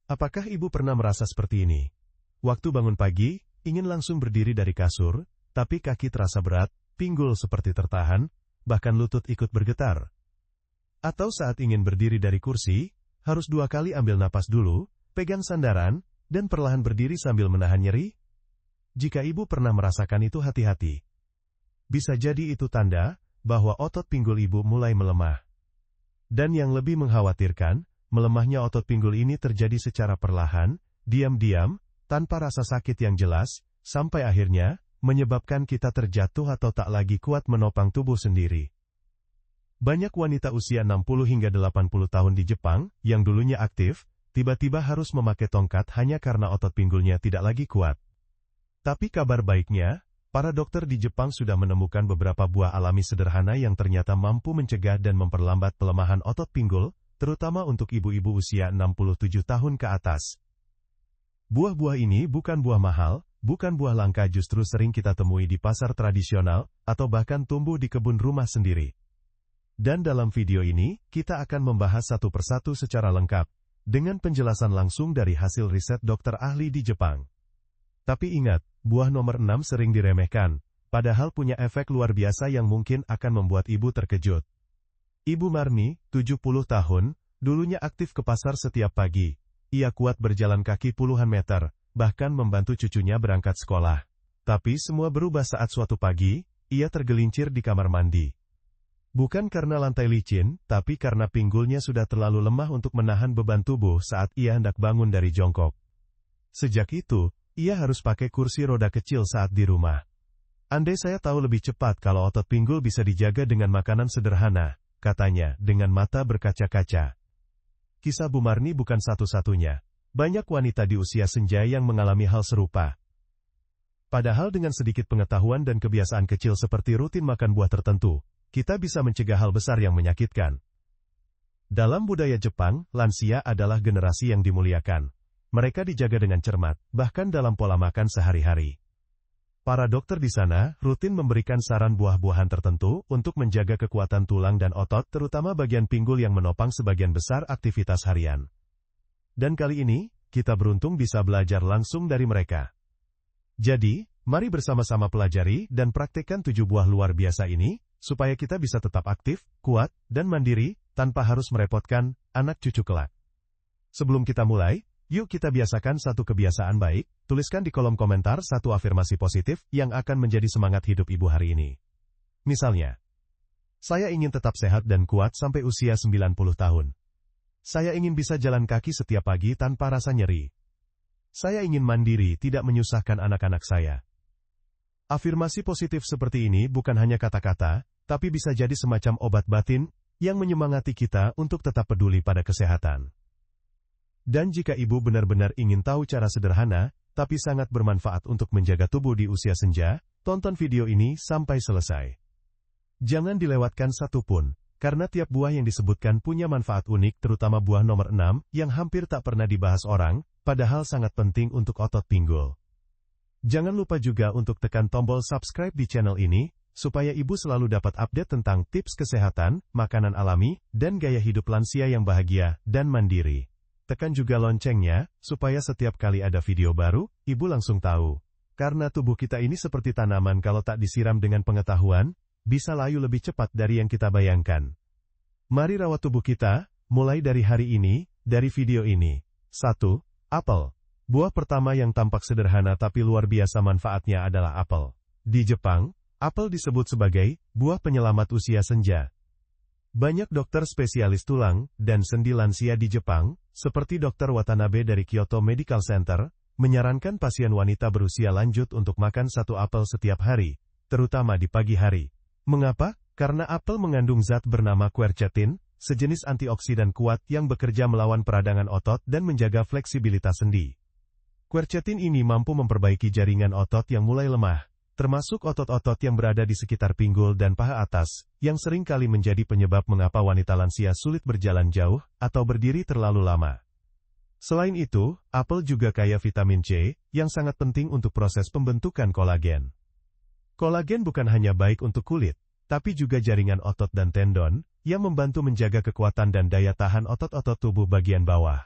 Apakah ibu pernah merasa seperti ini? Waktu bangun pagi, ingin langsung berdiri dari kasur, tapi kaki terasa berat, pinggul seperti tertahan, bahkan lutut ikut bergetar. Atau saat ingin berdiri dari kursi, harus 2 kali ambil napas dulu, pegang sandaran, dan perlahan berdiri sambil menahan nyeri? Jika ibu pernah merasakan itu, hati-hati. Bisa jadi itu tanda bahwa otot pinggul ibu mulai melemah. Dan yang lebih mengkhawatirkan, melemahnya otot pinggul ini terjadi secara perlahan, diam-diam, tanpa rasa sakit yang jelas, sampai akhirnya menyebabkan kita terjatuh atau tak lagi kuat menopang tubuh sendiri. Banyak wanita usia 60 hingga 80 tahun di Jepang, yang dulunya aktif, tiba-tiba harus memakai tongkat hanya karena otot pinggulnya tidak lagi kuat. Tapi kabar baiknya, para dokter di Jepang sudah menemukan beberapa buah alami sederhana yang ternyata mampu mencegah dan memperlambat pelemahan otot pinggul, terutama untuk ibu-ibu usia 67 tahun ke atas. Buah-buah ini bukan buah mahal, bukan buah langka, justru sering kita temui di pasar tradisional, atau bahkan tumbuh di kebun rumah sendiri. Dan dalam video ini, kita akan membahas satu persatu secara lengkap, dengan penjelasan langsung dari hasil riset dokter ahli di Jepang. Tapi ingat, buah nomor 6 sering diremehkan, padahal punya efek luar biasa yang mungkin akan membuat ibu terkejut. Ibu Marni, 70 tahun, dulunya aktif ke pasar setiap pagi. Ia kuat berjalan kaki puluhan meter, bahkan membantu cucunya berangkat sekolah. Tapi semua berubah saat suatu pagi, ia tergelincir di kamar mandi. Bukan karena lantai licin, tapi karena pinggulnya sudah terlalu lemah untuk menahan beban tubuh saat ia hendak bangun dari jongkok. Sejak itu, ia harus pakai kursi roda kecil saat di rumah. Andai saya tahu lebih cepat kalau otot pinggul bisa dijaga dengan makanan sederhana, katanya, dengan mata berkaca-kaca. Kisah Bu Marni bukan satu-satunya. Banyak wanita di usia senja yang mengalami hal serupa. Padahal dengan sedikit pengetahuan dan kebiasaan kecil seperti rutin makan buah tertentu, kita bisa mencegah hal besar yang menyakitkan. Dalam budaya Jepang, lansia adalah generasi yang dimuliakan. Mereka dijaga dengan cermat, bahkan dalam pola makan sehari-hari. Para dokter di sana rutin memberikan saran buah-buahan tertentu untuk menjaga kekuatan tulang dan otot, terutama bagian pinggul yang menopang sebagian besar aktivitas harian. Dan kali ini, kita beruntung bisa belajar langsung dari mereka. Jadi, mari bersama-sama pelajari dan praktekkan 7 buah luar biasa ini, supaya kita bisa tetap aktif, kuat, dan mandiri, tanpa harus merepotkan anak cucu kelak. Sebelum kita mulai, yuk kita biasakan satu kebiasaan baik, tuliskan di kolom komentar satu afirmasi positif yang akan menjadi semangat hidup ibu hari ini. Misalnya, saya ingin tetap sehat dan kuat sampai usia 90 tahun. Saya ingin bisa jalan kaki setiap pagi tanpa rasa nyeri. Saya ingin mandiri, tidak menyusahkan anak-anak saya. Afirmasi positif seperti ini bukan hanya kata-kata, tapi bisa jadi semacam obat batin yang menyemangati kita untuk tetap peduli pada kesehatan. Dan jika ibu benar-benar ingin tahu cara sederhana, tapi sangat bermanfaat untuk menjaga tubuh di usia senja, tonton video ini sampai selesai. Jangan dilewatkan satu pun, karena tiap buah yang disebutkan punya manfaat unik, terutama buah nomor 6, yang hampir tak pernah dibahas orang, padahal sangat penting untuk otot pinggul. Jangan lupa juga untuk tekan tombol subscribe di channel ini, supaya ibu selalu dapat update tentang tips kesehatan, makanan alami, dan gaya hidup lansia yang bahagia dan mandiri. Tekan juga loncengnya, supaya setiap kali ada video baru, ibu langsung tahu. Karena tubuh kita ini seperti tanaman, kalau tak disiram dengan pengetahuan, bisa layu lebih cepat dari yang kita bayangkan. Mari rawat tubuh kita, mulai dari hari ini, dari video ini. 1. Apel. Buah pertama yang tampak sederhana tapi luar biasa manfaatnya adalah apel. Di Jepang, apel disebut sebagai buah penyelamat usia senja. Banyak dokter spesialis tulang dan sendi lansia di Jepang, seperti Dr. Watanabe dari Kyoto Medical Center, menyarankan pasien wanita berusia lanjut untuk makan 1 apel setiap hari, terutama di pagi hari. Mengapa? Karena apel mengandung zat bernama quercetin, sejenis antioksidan kuat yang bekerja melawan peradangan otot dan menjaga fleksibilitas sendi. Quercetin ini mampu memperbaiki jaringan otot yang mulai lemah, termasuk otot-otot yang berada di sekitar pinggul dan paha atas, yang sering kali menjadi penyebab mengapa wanita lansia sulit berjalan jauh, atau berdiri terlalu lama. Selain itu, apel juga kaya vitamin C, yang sangat penting untuk proses pembentukan kolagen. Kolagen bukan hanya baik untuk kulit, tapi juga jaringan otot dan tendon, yang membantu menjaga kekuatan dan daya tahan otot-otot tubuh bagian bawah.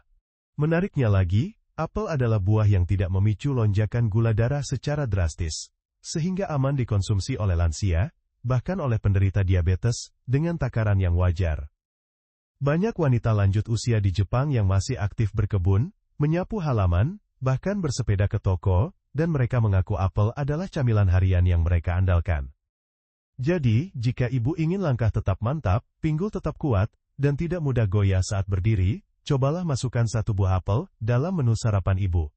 Menariknya lagi, apel adalah buah yang tidak memicu lonjakan gula darah secara drastis, sehingga aman dikonsumsi oleh lansia, bahkan oleh penderita diabetes, dengan takaran yang wajar. Banyak wanita lanjut usia di Jepang yang masih aktif berkebun, menyapu halaman, bahkan bersepeda ke toko, dan mereka mengaku apel adalah camilan harian yang mereka andalkan. Jadi, jika ibu ingin langkah tetap mantap, pinggul tetap kuat, dan tidak mudah goyah saat berdiri, cobalah masukkan satu buah apel dalam menu sarapan ibu.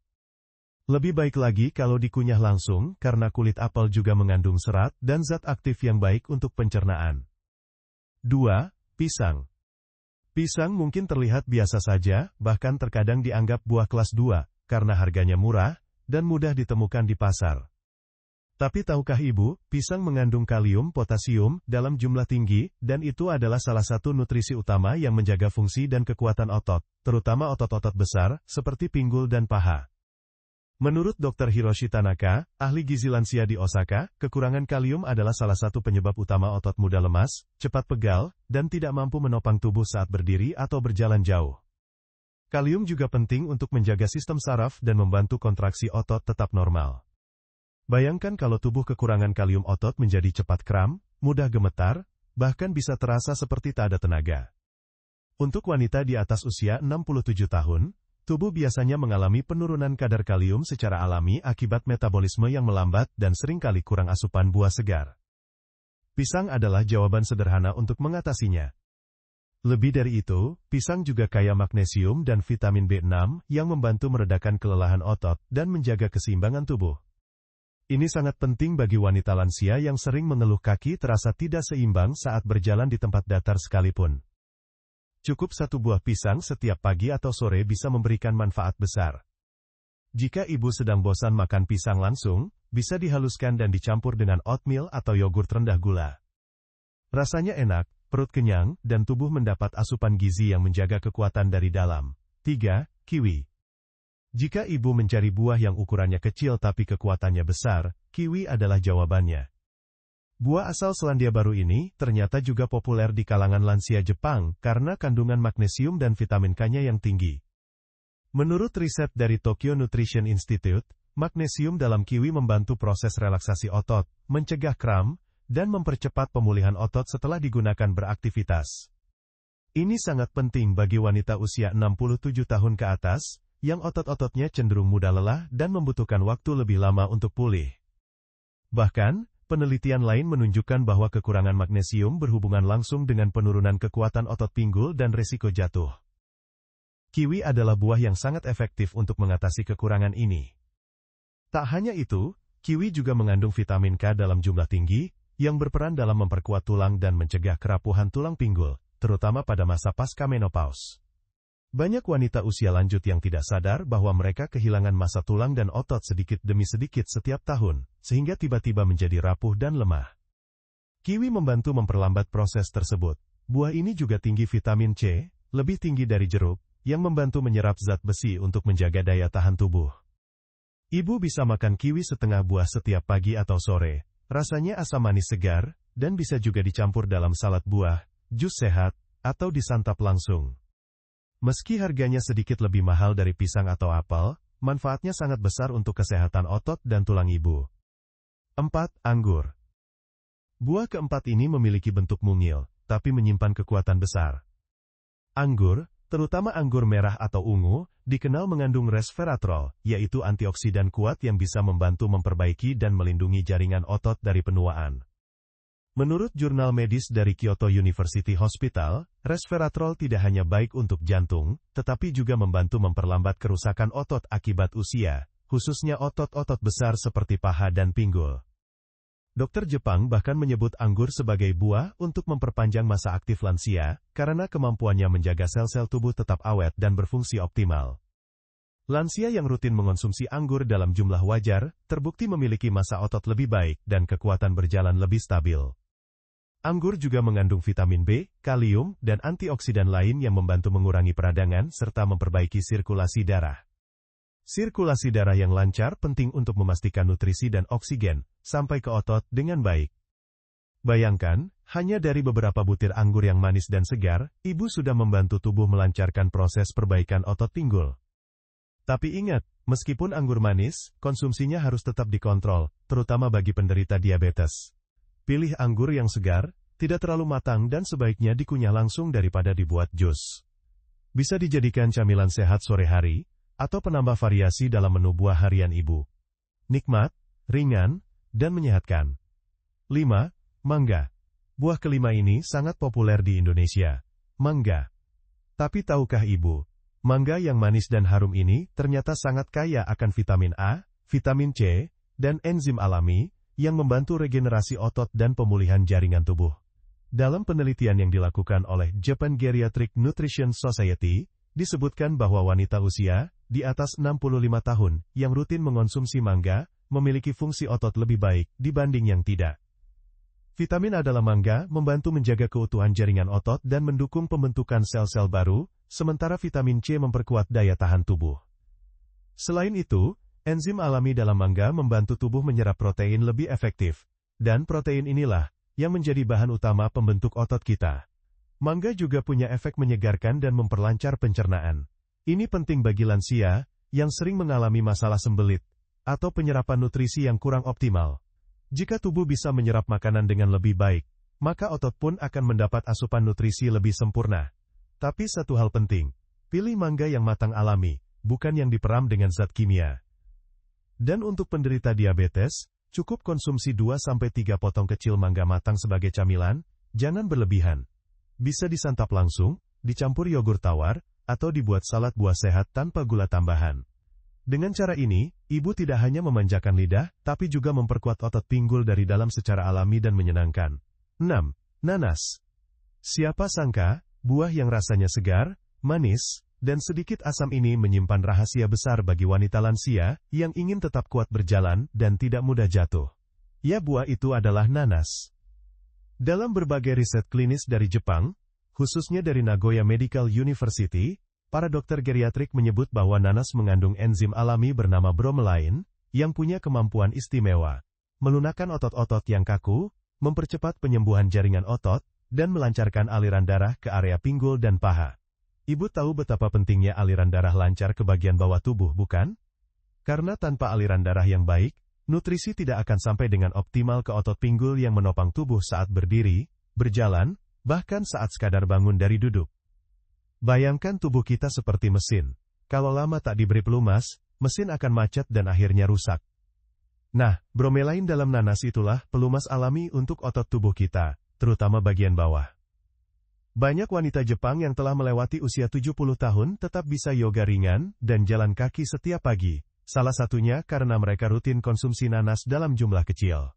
Lebih baik lagi kalau dikunyah langsung, karena kulit apel juga mengandung serat dan zat aktif yang baik untuk pencernaan. 2. Pisang. Pisang mungkin terlihat biasa saja, bahkan terkadang dianggap buah kelas 2, karena harganya murah, dan mudah ditemukan di pasar. Tapi tahukah ibu, pisang mengandung kalium, potasium, dalam jumlah tinggi, dan itu adalah salah satu nutrisi utama yang menjaga fungsi dan kekuatan otot, terutama otot-otot besar, seperti pinggul dan paha. Menurut Dr. Hiroshi Tanaka, ahli gizi lansia di Osaka, kekurangan kalium adalah salah satu penyebab utama otot mudah lemas, cepat pegal, dan tidak mampu menopang tubuh saat berdiri atau berjalan jauh. Kalium juga penting untuk menjaga sistem saraf dan membantu kontraksi otot tetap normal. Bayangkan kalau tubuh kekurangan kalium, otot menjadi cepat kram, mudah gemetar, bahkan bisa terasa seperti tak ada tenaga. Untuk wanita di atas usia 67 tahun, tubuh biasanya mengalami penurunan kadar kalium secara alami akibat metabolisme yang melambat dan seringkali kurang asupan buah segar. Pisang adalah jawaban sederhana untuk mengatasinya. Lebih dari itu, pisang juga kaya magnesium dan vitamin B6 yang membantu meredakan kelelahan otot dan menjaga keseimbangan tubuh. Ini sangat penting bagi wanita lansia yang sering mengeluh kaki terasa tidak seimbang saat berjalan di tempat datar sekalipun. Cukup satu buah pisang setiap pagi atau sore bisa memberikan manfaat besar. Jika ibu sedang bosan makan pisang langsung, bisa dihaluskan dan dicampur dengan oatmeal atau yogurt rendah gula. Rasanya enak, perut kenyang, dan tubuh mendapat asupan gizi yang menjaga kekuatan dari dalam. 3. Kiwi. Jika ibu mencari buah yang ukurannya kecil tapi kekuatannya besar, kiwi adalah jawabannya. Buah asal Selandia Baru ini ternyata juga populer di kalangan lansia Jepang karena kandungan magnesium dan vitamin K-nya yang tinggi. Menurut riset dari Tokyo Nutrition Institute, magnesium dalam kiwi membantu proses relaksasi otot, mencegah kram, dan mempercepat pemulihan otot setelah digunakan beraktivitas. Ini sangat penting bagi wanita usia 67 tahun ke atas, yang otot-ototnya cenderung mudah lelah dan membutuhkan waktu lebih lama untuk pulih. Bahkan, penelitian lain menunjukkan bahwa kekurangan magnesium berhubungan langsung dengan penurunan kekuatan otot pinggul dan risiko jatuh. Kiwi adalah buah yang sangat efektif untuk mengatasi kekurangan ini. Tak hanya itu, kiwi juga mengandung vitamin K dalam jumlah tinggi, yang berperan dalam memperkuat tulang dan mencegah kerapuhan tulang pinggul, terutama pada masa pasca menopause. Banyak wanita usia lanjut yang tidak sadar bahwa mereka kehilangan massa tulang dan otot sedikit demi sedikit setiap tahun, sehingga tiba-tiba menjadi rapuh dan lemah. Kiwi membantu memperlambat proses tersebut. Buah ini juga tinggi vitamin C, lebih tinggi dari jeruk, yang membantu menyerap zat besi untuk menjaga daya tahan tubuh. Ibu bisa makan kiwi setengah buah setiap pagi atau sore, rasanya asam manis segar, dan bisa juga dicampur dalam salad buah, jus sehat, atau disantap langsung. Meski harganya sedikit lebih mahal dari pisang atau apel, manfaatnya sangat besar untuk kesehatan otot dan tulang ibu. 4. Anggur. Buah keempat ini memiliki bentuk mungil, tapi menyimpan kekuatan besar. Anggur, terutama anggur merah atau ungu, dikenal mengandung resveratrol, yaitu antioksidan kuat yang bisa membantu memperbaiki dan melindungi jaringan otot dari penuaan. Menurut jurnal medis dari Kyoto University Hospital, resveratrol tidak hanya baik untuk jantung, tetapi juga membantu memperlambat kerusakan otot akibat usia, khususnya otot-otot besar seperti paha dan pinggul. Dokter Jepang bahkan menyebut anggur sebagai buah untuk memperpanjang masa aktif lansia, karena kemampuannya menjaga sel-sel tubuh tetap awet dan berfungsi optimal. Lansia yang rutin mengonsumsi anggur dalam jumlah wajar, terbukti memiliki massa otot lebih baik dan kekuatan berjalan lebih stabil. Anggur juga mengandung vitamin B, kalium, dan antioksidan lain yang membantu mengurangi peradangan serta memperbaiki sirkulasi darah. Sirkulasi darah yang lancar penting untuk memastikan nutrisi dan oksigen sampai ke otot dengan baik. Bayangkan, hanya dari beberapa butir anggur yang manis dan segar, ibu sudah membantu tubuh melancarkan proses perbaikan otot pinggul. Tapi ingat, meskipun anggur manis, konsumsinya harus tetap dikontrol, terutama bagi penderita diabetes. Pilih anggur yang segar, tidak terlalu matang dan sebaiknya dikunyah langsung daripada dibuat jus. Bisa dijadikan camilan sehat sore hari, atau penambah variasi dalam menu buah harian ibu. Nikmat, ringan, dan menyehatkan. 5. Mangga. Buah kelima ini sangat populer di Indonesia. Mangga. Tapi tahukah ibu, mangga yang manis dan harum ini ternyata sangat kaya akan vitamin A, vitamin C, dan enzim alami, yang membantu regenerasi otot dan pemulihan jaringan tubuh. Dalam penelitian yang dilakukan oleh Japan Geriatric Nutrition Society, disebutkan bahwa wanita usia di atas 65 tahun yang rutin mengonsumsi mangga, memiliki fungsi otot lebih baik dibanding yang tidak. Vitamin A dalam mangga membantu menjaga keutuhan jaringan otot dan mendukung pembentukan sel-sel baru, sementara vitamin C memperkuat daya tahan tubuh. Selain itu, enzim alami dalam mangga membantu tubuh menyerap protein lebih efektif, dan protein inilah yang menjadi bahan utama pembentuk otot kita. Mangga juga punya efek menyegarkan dan memperlancar pencernaan. Ini penting bagi lansia yang sering mengalami masalah sembelit atau penyerapan nutrisi yang kurang optimal. Jika tubuh bisa menyerap makanan dengan lebih baik, maka otot pun akan mendapat asupan nutrisi lebih sempurna. Tapi satu hal penting, pilih mangga yang matang alami, bukan yang diperam dengan zat kimia. Dan untuk penderita diabetes, cukup konsumsi 2-3 potong kecil mangga matang sebagai camilan, jangan berlebihan. Bisa disantap langsung, dicampur yogurt tawar, atau dibuat salad buah sehat tanpa gula tambahan. Dengan cara ini, ibu tidak hanya memanjakan lidah, tapi juga memperkuat otot pinggul dari dalam secara alami dan menyenangkan. 6. Nanas. Siapa sangka, buah yang rasanya segar, manis, dan sedikit asam ini menyimpan rahasia besar bagi wanita lansia, yang ingin tetap kuat berjalan dan tidak mudah jatuh. Ya, buah itu adalah nanas. Dalam berbagai riset klinis dari Jepang, khususnya dari Nagoya Medical University, para dokter geriatrik menyebut bahwa nanas mengandung enzim alami bernama bromelain, yang punya kemampuan istimewa, melunakkan otot-otot yang kaku, mempercepat penyembuhan jaringan otot, dan melancarkan aliran darah ke area pinggul dan paha. Ibu tahu betapa pentingnya aliran darah lancar ke bagian bawah tubuh, bukan? Karena tanpa aliran darah yang baik, nutrisi tidak akan sampai dengan optimal ke otot pinggul yang menopang tubuh saat berdiri, berjalan, bahkan saat sekadar bangun dari duduk. Bayangkan tubuh kita seperti mesin. Kalau lama tak diberi pelumas, mesin akan macet dan akhirnya rusak. Nah, bromelain dalam nanas itulah pelumas alami untuk otot tubuh kita, terutama bagian bawah. Banyak wanita Jepang yang telah melewati usia 70 tahun tetap bisa yoga ringan dan jalan kaki setiap pagi, salah satunya karena mereka rutin konsumsi nanas dalam jumlah kecil.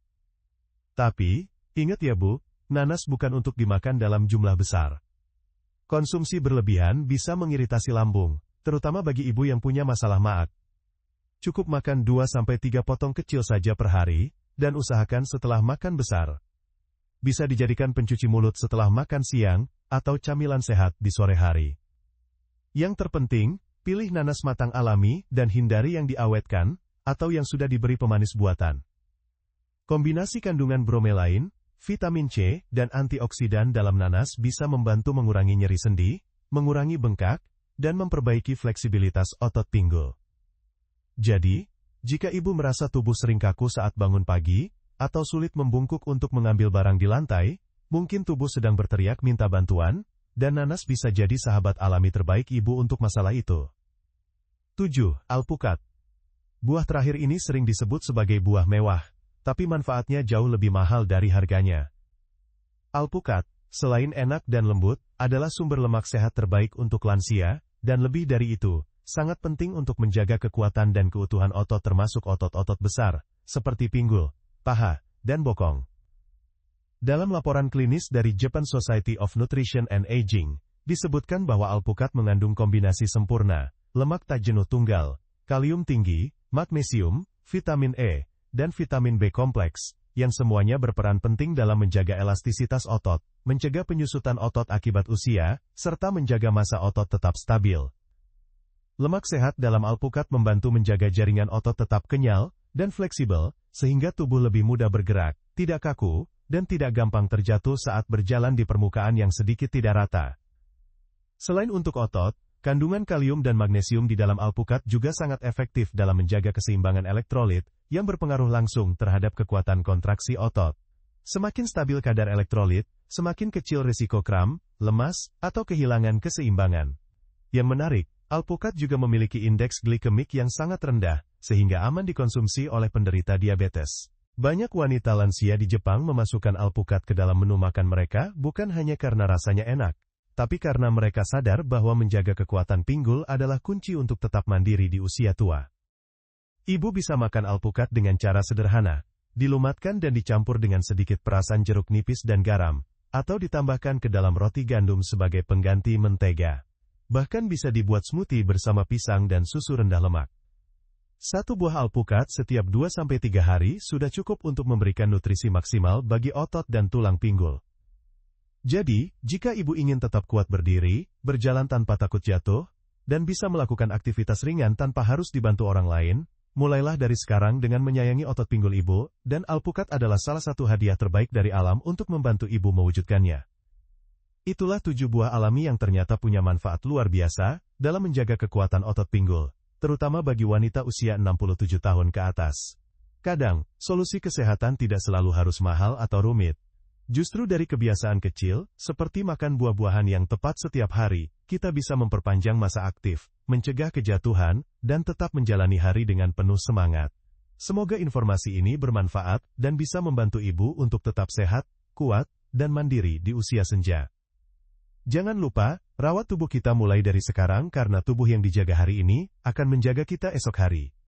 Tapi, ingat ya Bu, nanas bukan untuk dimakan dalam jumlah besar. Konsumsi berlebihan bisa mengiritasi lambung, terutama bagi ibu yang punya masalah maag. Cukup makan 2-3 potong kecil saja per hari, dan usahakan setelah makan besar. Bisa dijadikan pencuci mulut setelah makan siang, atau camilan sehat di sore hari. Yang terpenting, pilih nanas matang alami dan hindari yang diawetkan, atau yang sudah diberi pemanis buatan. Kombinasi kandungan bromelain, vitamin C, dan antioksidan dalam nanas bisa membantu mengurangi nyeri sendi, mengurangi bengkak, dan memperbaiki fleksibilitas otot pinggul. Jadi, jika ibu merasa tubuh sering kaku saat bangun pagi, atau sulit membungkuk untuk mengambil barang di lantai, mungkin tubuh sedang berteriak minta bantuan, dan nanas bisa jadi sahabat alami terbaik ibu untuk masalah itu. 7. Alpukat. Buah terakhir ini sering disebut sebagai buah mewah, tapi manfaatnya jauh lebih mahal dari harganya. Alpukat, selain enak dan lembut, adalah sumber lemak sehat terbaik untuk lansia, dan lebih dari itu, sangat penting untuk menjaga kekuatan dan keutuhan otot termasuk otot-otot besar, seperti pinggul, paha, dan bokong. Dalam laporan klinis dari Japan Society of Nutrition and Aging, disebutkan bahwa alpukat mengandung kombinasi sempurna, lemak tak jenuh tunggal, kalium tinggi, magnesium, vitamin E, dan vitamin B kompleks, yang semuanya berperan penting dalam menjaga elastisitas otot, mencegah penyusutan otot akibat usia, serta menjaga massa otot tetap stabil. Lemak sehat dalam alpukat membantu menjaga jaringan otot tetap kenyal dan fleksibel, sehingga tubuh lebih mudah bergerak, tidak kaku, dan tidak gampang terjatuh saat berjalan di permukaan yang sedikit tidak rata. Selain untuk otot, Kandungan kalium dan magnesium di dalam alpukat juga sangat efektif dalam menjaga keseimbangan elektrolit, yang berpengaruh langsung terhadap kekuatan kontraksi otot. Semakin stabil kadar elektrolit, semakin kecil risiko kram, lemas, atau kehilangan keseimbangan. Yang menarik, alpukat juga memiliki indeks glikemik yang sangat rendah, sehingga aman dikonsumsi oleh penderita diabetes. Banyak wanita lansia di Jepang memasukkan alpukat ke dalam menu makan mereka bukan hanya karena rasanya enak, tapi karena mereka sadar bahwa menjaga kekuatan pinggul adalah kunci untuk tetap mandiri di usia tua. Ibu bisa makan alpukat dengan cara sederhana, dilumatkan dan dicampur dengan sedikit perasan jeruk nipis dan garam, atau ditambahkan ke dalam roti gandum sebagai pengganti mentega. Bahkan bisa dibuat smoothie bersama pisang dan susu rendah lemak. Satu buah alpukat setiap 2-3 hari sudah cukup untuk memberikan nutrisi maksimal bagi otot dan tulang pinggul. Jadi, jika ibu ingin tetap kuat berdiri, berjalan tanpa takut jatuh, dan bisa melakukan aktivitas ringan tanpa harus dibantu orang lain, mulailah dari sekarang dengan menyayangi otot pinggul ibu, dan alpukat adalah salah satu hadiah terbaik dari alam untuk membantu ibu mewujudkannya. Itulah 7 buah alami yang ternyata punya manfaat luar biasa dalam menjaga kekuatan otot pinggul, terutama bagi wanita usia 67 tahun ke atas. Kadang, solusi kesehatan tidak selalu harus mahal atau rumit. Justru dari kebiasaan kecil, seperti makan buah-buahan yang tepat setiap hari, kita bisa memperpanjang masa aktif, mencegah kejatuhan, dan tetap menjalani hari dengan penuh semangat. Semoga informasi ini bermanfaat dan bisa membantu ibu untuk tetap sehat, kuat, dan mandiri di usia senja. Jangan lupa, rawat tubuh kita mulai dari sekarang karena tubuh yang dijaga hari ini akan menjaga kita esok hari.